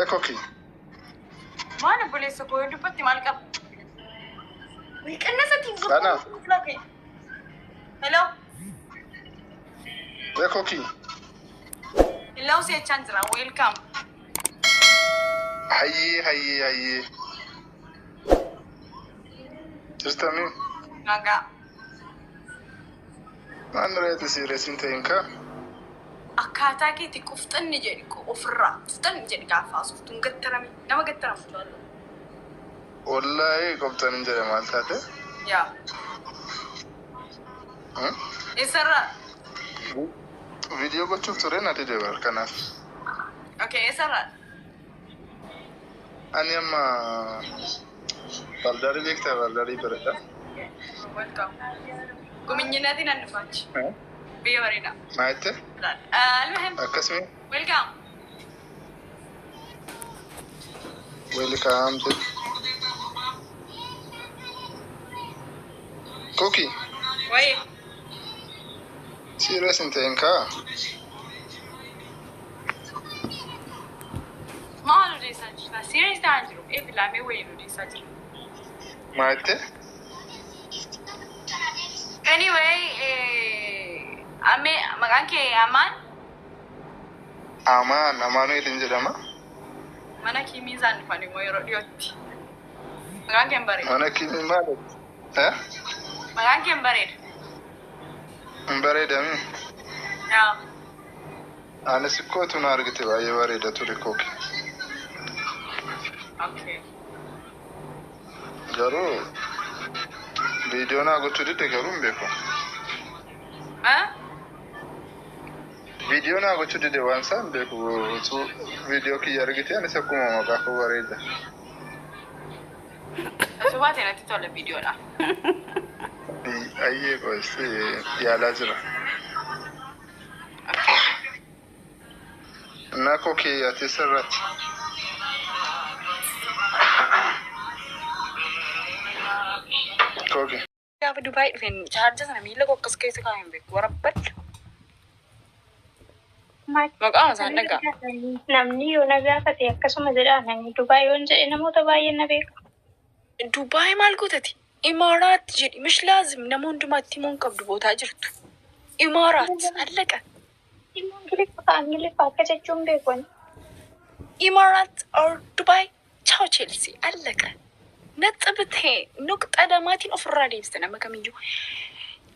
كوكي ما أنا بوليس أقول دبتي مالك ويكنست أنا فلوكي هلو يا كوكي هلو سي تشانزرا ويلكم هي تستمع نعم ما نريد سيريس انت إنك akkaataa keetti qoftanni jedhi ofirraa qoftanni jedhi gaafa asuftuun gattarame nama gattaramu jaallu. والله قبطان انجري مالتاته yaa eessarraa فيديو قد شفت رينا تدبر كناف okay eessarraa أنا أما بلداري بيكتا بلداري بردا welcome guminyinaatiin an dhufaachi biyya bareedaa ما أنت المهم أكسمي welcome ويلكم كوكي وي سيريس انت إنك ما هو ليسا جرا serious taan jiru ee bilaamee wayinu lisa jiru ما أنت anyway ame maqaan kee amaan أمانو يتنجي دما mana kiimiisaan dhufanii moo yeroo dhiyootti maqaan kee hin bareedu أنا كيمي مالك ها maqaan kee hin bareedu مبريد أمين yaa أنا سكوت ونارجتي باي بريدة توري كوكي okay جرو فيديو نا قلت لي تكلم بيكو فيديو نا قلت لي وانسان بيكو تو فيديو كي يرجتي أنا سكوت ما باكو بريدة Asubate na titola video la. أيه بس يا لازم ناكو كي يتسرت كوكي Gaafa Dubaay dhufeen chaarja sana miila koo akkas keessa kaa'een beeku warabbadhu. Maqaan isaan dhagaa. Namni yoo na gaafate akkasuma jedhaa namni Dubaay yoon jedhe namoota baay'ee na beeka. Dubaay maal gootati? Imaaraat jedhi mish laazim nama hundumaatti himuun qabdu bootaa jirtu. Imaaraat allaqa. Ingiliffaa akka jechuun beekon. Imaaraat or Dubaay chaaw Chelsea allaqa. Naxxabtee nuqxa damaatiin ofirraa deebiste nama kamiyyuu.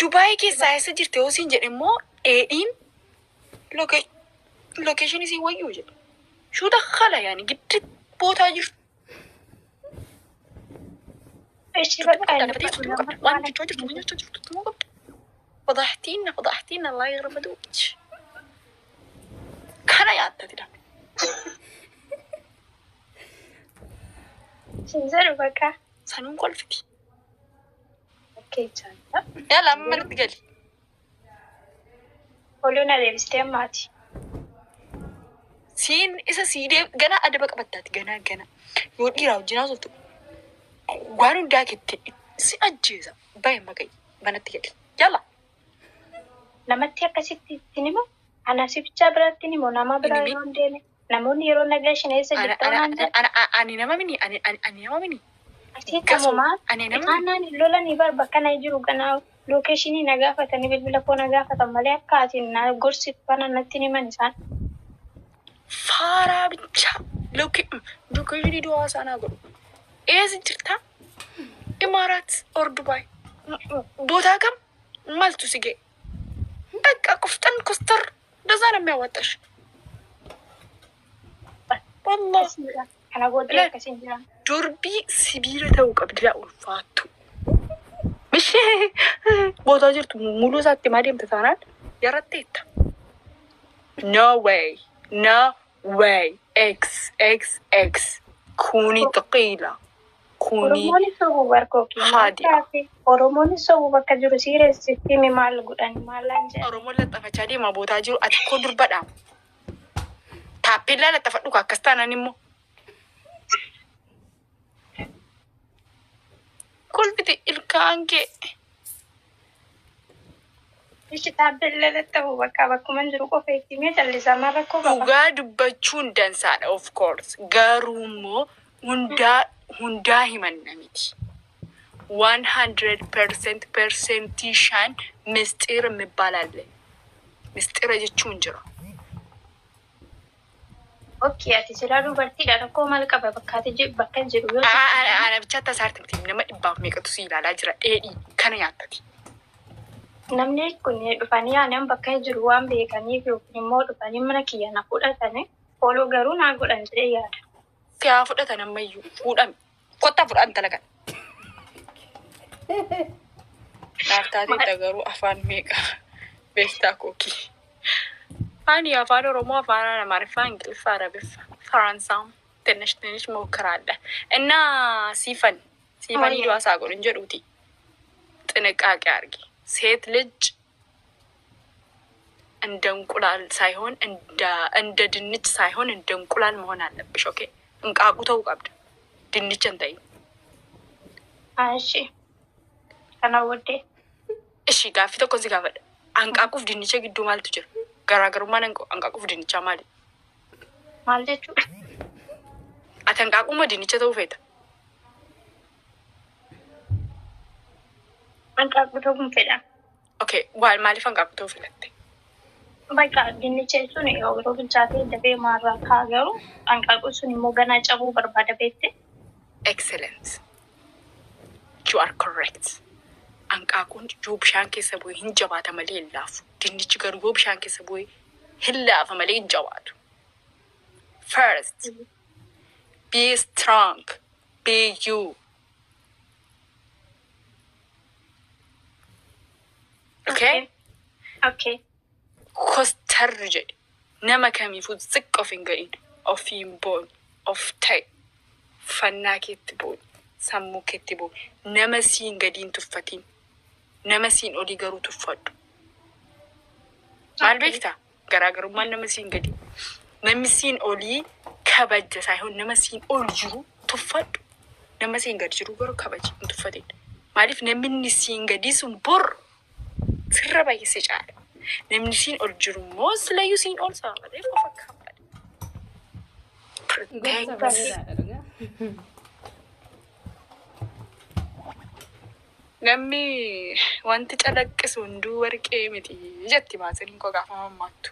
Dubaay keessaa eessa jirte yoo siin jedhe immoo dheedhiin lokeeshinii siin wayyuu jedhe. Shuuta kala yaani giddi bootaa jirtu. فضحتينا الله يغرب دوج كان يا تدري Sinzaro bakka. سنون قلفتي Okkee jaalladha. يلا ما تقولي Oluun adeemsitee ammaati. سين إذا سيدي جنا أدبك بتات جنا يودي راو جنا صوتو وانو داكت سي أجهزة باي ما جاي بنتقل يلا Namatti akkasitti itti himu anaasi bichaa biraatti himu nama biraa yoo hin deeme namoonni yeroo nagaa shineessa jirtu waan ta'eef. أنا نما مني Asitti ammoo aannan lolanii bar bakka na jiru ganaa lookeeshinii na gaafatanii bilbila koo na gaafatan malee akka atiin na gorsitu kana natti himan isaan. فارا بتشا لو كيجي دوا سانا قول إيه زنجرتا إمارات أو دبي بوتا كم مالتو سيجي بقى كفتن كستر دزانا ما واتش والله Kana booddee akkasiin jira. دربي سبيرة توك أبدلا ألفاتو مش بوتا جرت مولو ساتي ما ديم تثانات يا رتيت no way x كوني ثقيلة كوني Oromoon sobuu barkooki. haadhi. Oromoon sobuu bakka jiru siireessitti mi maal godhani maalaan jedhan. Oromoon laxafachaa deemaa bootaa jiru ati koo durbadha. Taappellaa laxafadhu akkas taanaan immoo. Kolfite ilkaan kee. Ishi taabbelle lattabu bakka man jiru qofa itti mee callisaa marra koo qaba. Dhugaa dubbachuun dansaadha of course. Garuu immoo hundaa himanna miti. 100% persentii shan misxira የሚባል አለ. ምስጢር jechuun jira. Okay, ati silaa dubartiidha rakkoo maal qaba bakka hin jiru yoo Ana bicha tasaarti miti nama dhibbaaf meeqatu si ilaalaa jira. Dheedhii kana nyaattati. namni kun dhufanii aanan bakka hin jiru waan beekaniif yookiin immoo dhufanii mana kiyya na fudhatanii ooluu garuu naa godhan jedhee yaada. Siyaa fudhatan ammayyuu fuudhame. Kottaa fudhan dalagan. Naaftaatee garuu afaan meeqa beektaa kookii. Ani afaan Oromoo, afaan Amaariffaa, Ingiliffaa, Arabiffaa, Faransaa ትንሽ ሞክራለሁ እና ሲፈን ይዋሳ ጎን እንጀዱቲ ጥንቃቄ አርጊ። ሴት ልጅ እንደ እንቁላል ሳይሆን እንደ ድንች ሳይሆን እንደ እንቁላል መሆን አለብሽ። ኦኬ እንቃቁ ተውቀብድ ድንች እንተይ እሺ ከናወዴ እሺ ጋፊ ተቆዚ ጋፈደ አንቃቁፍ ድንች ግዱ ማለት ይችላል ገራገሩማ አንቃቁፍ ድንቻ ማለት አተንቃቁማ ድንች ተውፈታ አንቃቁ ተውፈታ ኦኬ ዋል ማሊፍ አንቃቁ ተውፈለተ በቃ ድንች እሱን የወሮ ብቻቴ ደቤ ማራ ካገሩ አንቃቁ እሱን ሞገና ጨቡ በርባደ ቤት ኤክሰለንት you are correct. Anqaaqun bishaan keessa bu'ee hin jabaata malee hin laafu. Dinnichi garuu bishaan keessa bu'ee hin laafa malee hin jabaatu. First, be strong. Be you. Okay? Okay. Kostarri jedhe nama kamiifuu xiqqoo of hin ga'in. Of hin boon. Of ta'e. Fannaa keetti boon. Sammuu keetti boon. Nama siin gadiin tuffatiin. Nama siin olii garuu tuffadhu. Maal beektaa? Garaagarummaan nama siin gadi. Namni siin olii kabaja saayhoon nama siin ol jiru tuffadhu. Nama siin gadi jiru garuu kabaja hin tuffatin. Maaliif namni siin gadii sun bor sirra baay'isee caala. Namni siin ol jiru immoo silayyuu siin ol saamalee qofa kabbada. Namni wanti calaqqisu hunduu warqee miti jetti baasiriin koo gaafa mammaattu.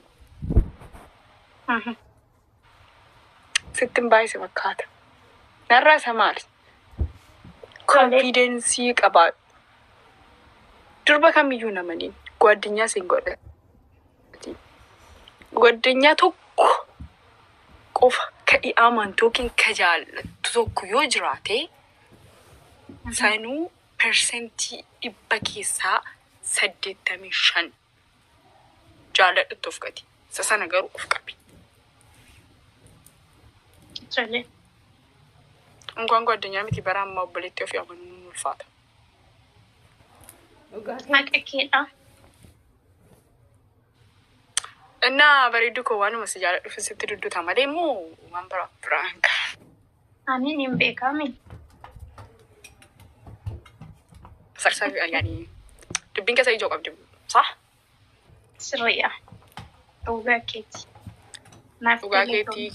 Sittin baay'ise fakkaata. Narraa isa maali? Konfidensii qabaadhu. Durba kamiyyuu namaniin ጓደኛ siin godhati. ጓደኛ tokko qofa ka amantu yookiin ka jaallattu tokko yoo jiraate sanuu persentii 100 keessaa 85 jaalladhutti of gati. Isa sana garuu of qabi. እንኳን ጓደኛ miti bara amma obboleettii ofii amanuun ulfaata. እና በሬዱ ከዋኑ መስጃለ ፍስት ድዱ ተማደሙ ማንበራ ፍራንክ አሚን ይምቤካሚ ሰርሳቢ ያኒ ድብን ከሰይ ጆ ቀብድ صح ስሩያ ኡጋኬቲ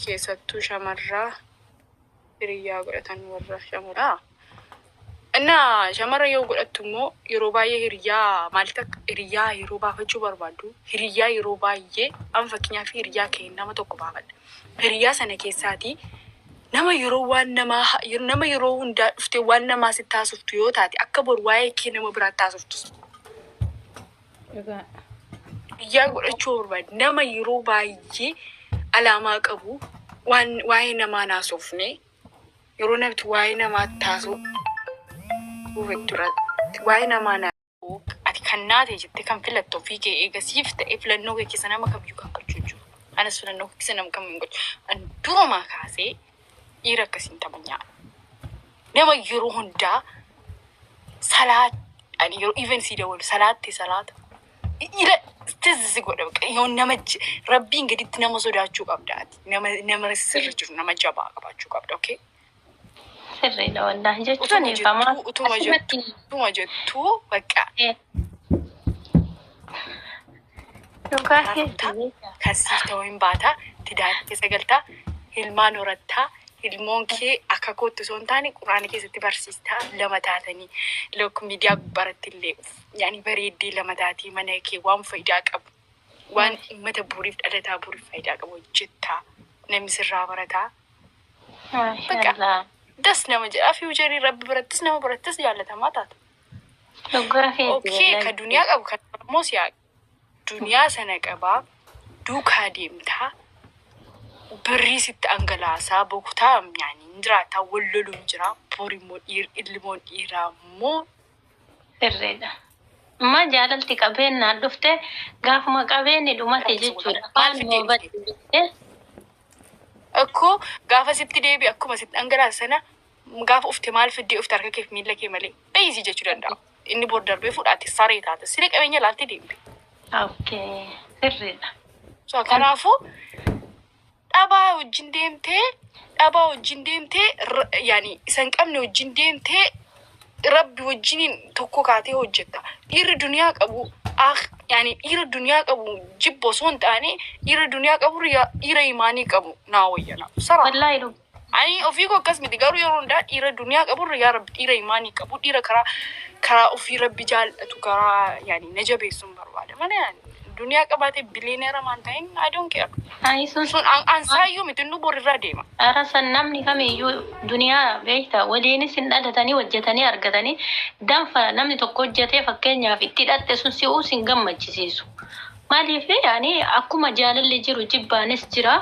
ከሰቱ ሸመራ ፍሪያ ጎለታን ወራ ሸመራ እና ሸመራ የው ጎለቱሞ የሮባዬ ህሪያ ማለት ህሪያ የሮባፈቹ በርባዱ ህሪያ የሮባዬ አንፈክኛ ህሪያ ከእናማ ተቆባባል ህሪያ ሰነ ከሳቲ ነማ የሮዋን ነማ የሮው እንዳ ፍቴ ዋና ማስታስፍቱ ይወታቲ አከቦር ዋዬ ከነማ ብራታስፍቱ ያ ጎለቹ በርባድ ነማ የሮባዬ አላማ ቀቡ ዋይ ነማ ናሶፍኔ የሮነብት ዋይ ነማ ታሶ Uveturat waa'ee namaa naannoo ati kan naate jettee kan filattu ofii kee eegasiif ta'ee filannoo kee keessa nama kamiyyuu kan gochuu jiru. Anas filannoo kee keessa nama kamiyyuu gochuu. An durumaa kaasee dhiira akkasiin taphanyaa. Nama yeroo hundaa salaat ani yeroo even si dawalu salaata. Ila stesi godha yoo nama rabbiin gaditti nama sodaachuu qabdaati. Nama sirri jiru nama jabaa qabaachuu qabda. Okay. Sirriidha wallahi jechuun utuma jettu bakka Kasii ta'uu hin baata. Tidaan keessa galtaa. Ilmaan horattaa. Ilmoon kee akka kootti osoo hin taane quraana keessatti barsiistaa lama taatanii lokku miidiyaa gubbaratti illee yaani bareeddee lama taatee mana kee waan faayidaa qabu waan uummata buriif dhalataa buriif faayidaa qabu hojjettaa namni sirraa barataa. Bakka das nama jedhaa fiiwucharii rabbi birattis nama birattis jaallatamaa taata. Okey ka duniyaa qabu kan immoo siyaa duniyaa sana qabaa duukaa deemtaa. Berisitti angalaasaa bokutaa yaani injiraataa walloluun jira borimoo ilmoon dhiiraa moo sirriidha. Amma jaalalti qabeenyaan dhufte gaafuma qabeenyi dhumate jechuudha. Maalmoo badde akkoo gaafa sitti deebi akkuma sitti angalaasa sana gaafa ufte maal fiddee ufte harka keef miila kee malee beeyisii jechuu danda'a. Inni booda darbee fudhaate saree taate siree qabeenya laaltee deemte. Okay sirriidha. So kanaafuu Dhabaa wajjin deemtee yaani isan qabne wajjin deemtee rabbi wajjiniin tokko kaatee hojjetta. Dhiirri duniyaa qabu yaani dhiirri duniyaa qabu jibbo osoo hin taane dhiirri duniyaa qabu dhiira imaanii qabu naa wayyana. Sara. Wallaahi dhugu. Ani ofii koo akkas miti garuu yeroo hundaa dhiira duniyaa qabu yaa rabbi dhiira imaanii qabu dhiira karaa ofii rabbi jaallatu karaa yaani na jabeessuun barbaada. Mana yaani duniyaa qabaatee biliineera maan ta'in I don't care. Sun ansaayyuu miti nu borirraa deema. Arasan namni kamiyyuu duniyaa beektaa waliinis hin dhalatanii hojjetanii argatanii danfa namni tokko hojjetee fakkeenyaaf itti hidhatte sun si'uus hin gammachisiisu. Maaliif yaani akkuma jaalalli jiru jibbaanis jira.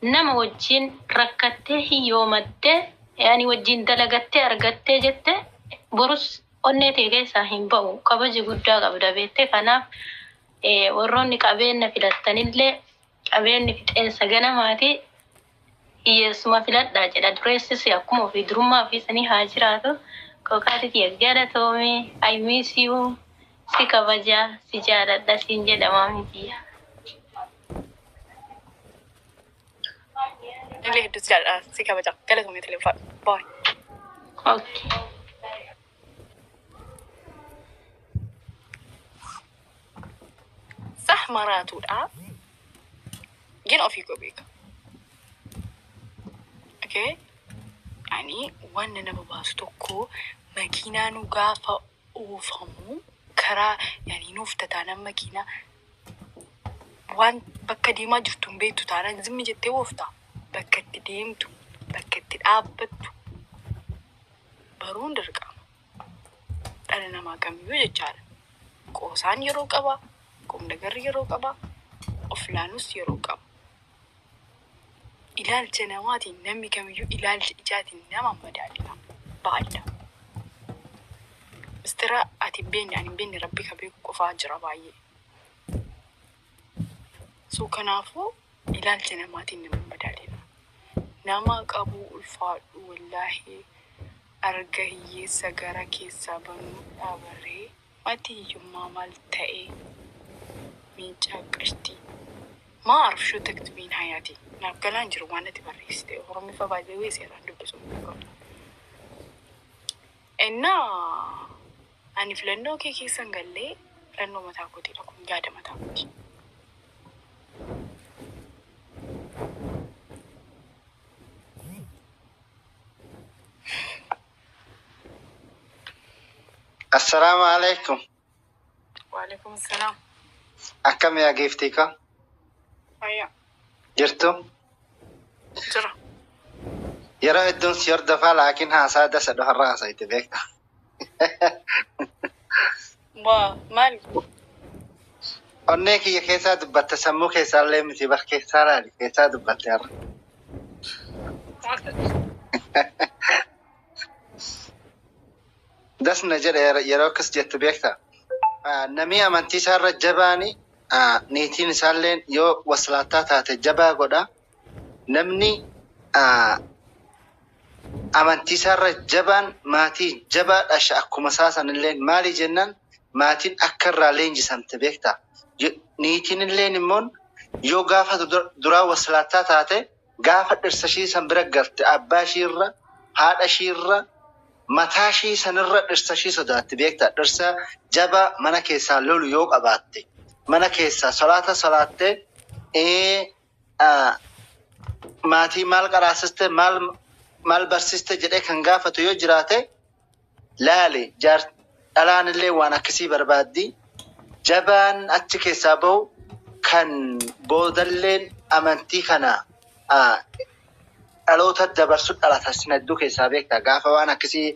Nama wajjin rakkattee hiyyoomattee yaani wajjin dalagattee argattee jette borus onnee ta'e keessaa hin ba'u kabaji guddaa qabda beektee kanaaf warroonni qabeenya filattanillee qabeenyi fixeensa ganamaati hiyyeessuma filadhaa jedha dureessis akkuma ofii durummaa ofii sanii haa jiraatu kookaatitti eeggadha toomee I miss you si kabajaa si jaaladha siin jedhamaa miti. Illee hedduu si jaaladha si kabajaa galatoomee telefoon bye. Okay. Maraatuudha. Gin ofii koo beeka. Okay? Yaani wanna nama baasu tokko makiinaan gaafa oofamu karaa yaani nuuf tataanan makiinaa waan bakka deemaa jirtu hin beektu taanaan zimmi jettee oofta. Bakka itti deemtu, bakka itti dhaabbattu baruun dirqama. Dhala namaa kamiyyuu jechaadha. Qoosaan yeroo qaba. Qomdagarri yeroo qaba. Oflaanus yeroo qaba. Ilaalcha namaatiin namni kamiyyuu ilaalcha ijaatiin nama madaaludha. Baay'ee. Mistira ati beekni ani beekni rabbi ka beeku qofaa jira baay'ee. So kanaafuu ilaalcha namaatiin nama madaaludha. Nama qabu ulfaadhu wallaahi arga hiyyeessa gara keessaa banuu dhaabarree mati hiyyummaa maal ta'ee miicaa qashtii. ما أعرف شو تكتبين حياتي. نابقلان جرو وانا تبريستي ورمي فبايدي ويسي راندو بسوم إنا أني فلنو كي سنقل لي فلنو متاكوتي لكم جادة متاكوتي. السلام عليكم. وعليكم السلام. أكم يا جيفتيكا؟ هيا. جرتو؟ جرى. يرى الدون سير دفع لكنها سادة سدوها الرأس يتبيك. مالك. أنك يا كيسا دبت سمو كيسا اللي متبخ كيسا رالي كيسا دبت يرى. دس نجر يروكس جت بيكتا. نمي أمانتي سار الجباني. نيتين سالين يو وصلاتات هتجبا قدا نمني أمانتي سار الجبان ماتي جبا أشأكو مساسا اللين مالي جنن ماتين أكرر لين جسم تبيكتا نيتين اللين مون يو غافة درا وصلاتات هاتي غافة درسشي سنبرقرت أبا شيرا هاد شيرا متاشي سنرى درسشي صدات تبيكتا درسا جبا منا كيسا لولو يوق أباتي mana keessa salaate maatii maal qaraasiste maal barsiste jedhee kan gaafatu yoo jiraate laale dhalaan illee waan akkasii barbaaddi jabaan achi keessaa bahu kan boodalleen amantii kana dhaloota dabarsu dhalata sin hedduu keessaa beekta gaafa waan akkasii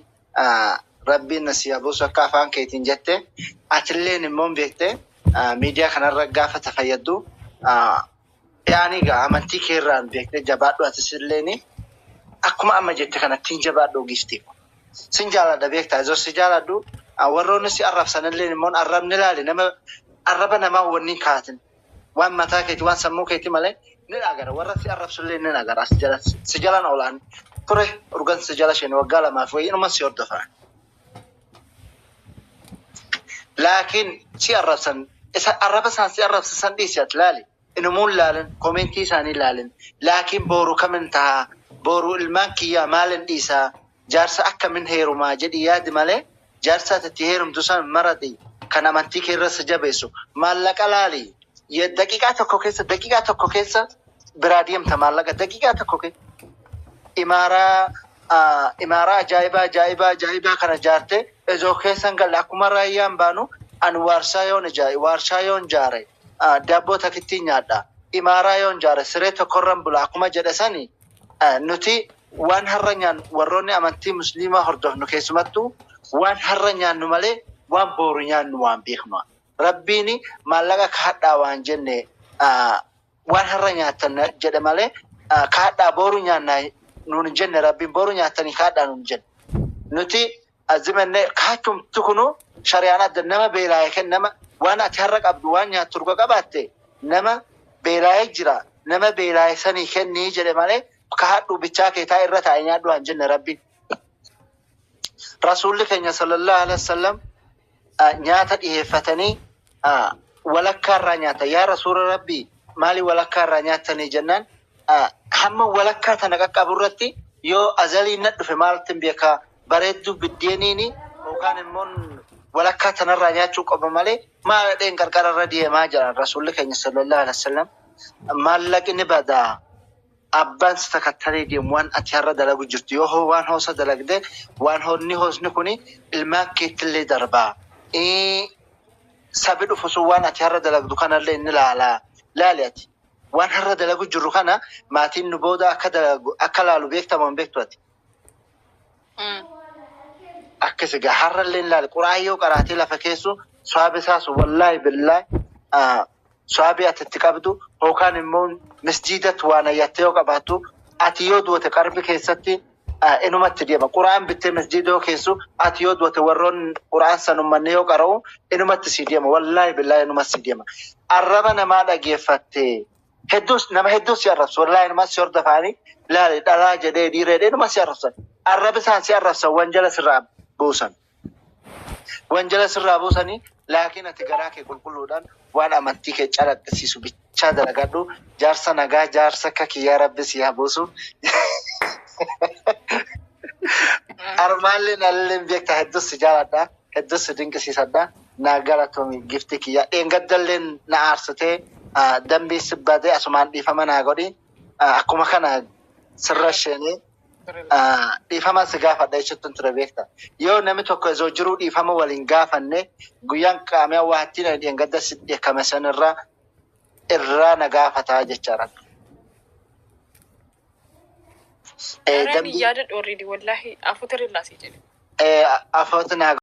rabbiin nasiyaa buusu akka afaan keetiin jette atilleen immoo beekte miidiyaa kanarra gaafa tafayyaddu yaani amantii keerraan beekte jabaadhu atisilleen akkuma amma jette kanattiin jabaadhu gifti sin jaaladha beekta izoo si jaaladhu warroonni si arrabsanilleen immoo arrabni laali nama arraba namaa wanni kaatin waan mataa keeti waan sammuu keeti malee ni agara warra si arrabsullee ni agara si jalan oolaan ture urgan si jala sheen waggaa lamaaf wayii inuma si hordofaa laakiin si arrabsan isa arraba isaan si arrabsan dhiisiat laali inumuun laalan komentii isaanii laalan laakiin boru kamin ta'a boru ilmaan kiyyaa maalin dhiisaa jaarsa akkamin heerumaa jedhi yaadi malee jaarsa ati heerumtu san marati kan amantii keerra si jabeessu maallaqa laali daqiiqaa tokko keessa biraa deemta maallaqa daqiiqaa tokko keessa imaaraa ajaa'ibaa kana jaarte ezoo keessan galle akkuma raayyaan baanu an waarshaa yoon jaare daabboo takittii nyaadha imaaraa yoon jaare siree tokkorran bula akkuma jedhe sani nuti waan har'a nyaannu warroonni amantii musliimaa hordofnu keessumattuu waan har'a nyaannu malee waan boru nyaannu waan beeknu rabbiin maallaqa kaadhaa waan jenne waan har'a nyaattan jedhe malee kaadhaa boru nyaannaa nuun jenne rabbiin boru nyaatanii kaadhaa nuun jenne nuti azimenne kaachumtu kunu shari'aan adda nama beelaa'ee kennama waan ati har'a qabdu waan nyaattu dhuga qabaatte nama beelaa'ee jira nama beelaa'ee sanii kennii jedhe malee kaadhu bichaa keetaa irra taa'ee nyaadhu waan jenne rabbiin rasuulli keenya sallallahu alaihi wasallam nyaata dhiyeeffatanii walakkaarraa nyaata yaa rasuula rabbii maali walakkaarraa nyaatanii jennaan hamma walakkaa tana qaqqabu irratti yoo azaliin na dhufe maaltin beekaa bareedduu biddeeniini yookaan immoo walakkaa tanarraa nyaachuu qaba malee maal dheen qarqararra deemaa jiran rasuulli keenya sallallahu alaihi wasallam maallaqni badaa abbaan si takkattalee deemu waan ati har'a dalagu jirtu yoo waan hoosa dalagde waan hoosni kuni ilmaan keettillee darbaa sabi dhufu sun waan ati har'a dalagdu kanallee inni laali ati waan har'a dalagu jirru kana maatiin nu booda akka laalu beektamoon beektu ati akkasi gaa har'allee laali quraan yoo qaraatee lafa keessu swaabi isaasu wallaahi billaahi swaabi atitti qabdu yookaan immoo masjiidatu waan ayyattee yoo qabaattu ati yoo duute qarbi keessatti inumatti deema quraan bittee masjiidoo keessu ati yoo duute warroon quraan sanummanne yoo qara'u inumatti si deema wallaahi billaahi inumatti si deema arraba namaa dhageeffatte nama hedduus si arrabsu wallaahi inumatti si hordofaanii laali dhalaa jedhee dhiireedhee inumatti si arrabsan arrabi isaan si arrabsan wanjala sirraa buusanii laakiin ati garaa kee qulqulluudhaan waan amantii kee calaqqisiisu bichaa dalagadhu jaarsa nagaa jaarsa akka kiyyaa rabbi si haa buusu armaallee nallee beekta hedduus si jaaladha hedduus si dinqisiisadha naa galatoomii gifti kiyyaa dheengaddalleen na aarsitee dambii sibbaatee asumaan dhiifama naa godhi akkuma kana sirra isheenii dhiifama si gaafadha jechuun ture beekta yoo namni tokko izoo jiruu dhiifama waliin gaafanne guyyaan qaamee waattiin dheengadda si dheekame san irraa na gaafataa jechaadha. Rani yaada dhoorri wallahi afuutirri laasii jedhe. Afuuti naa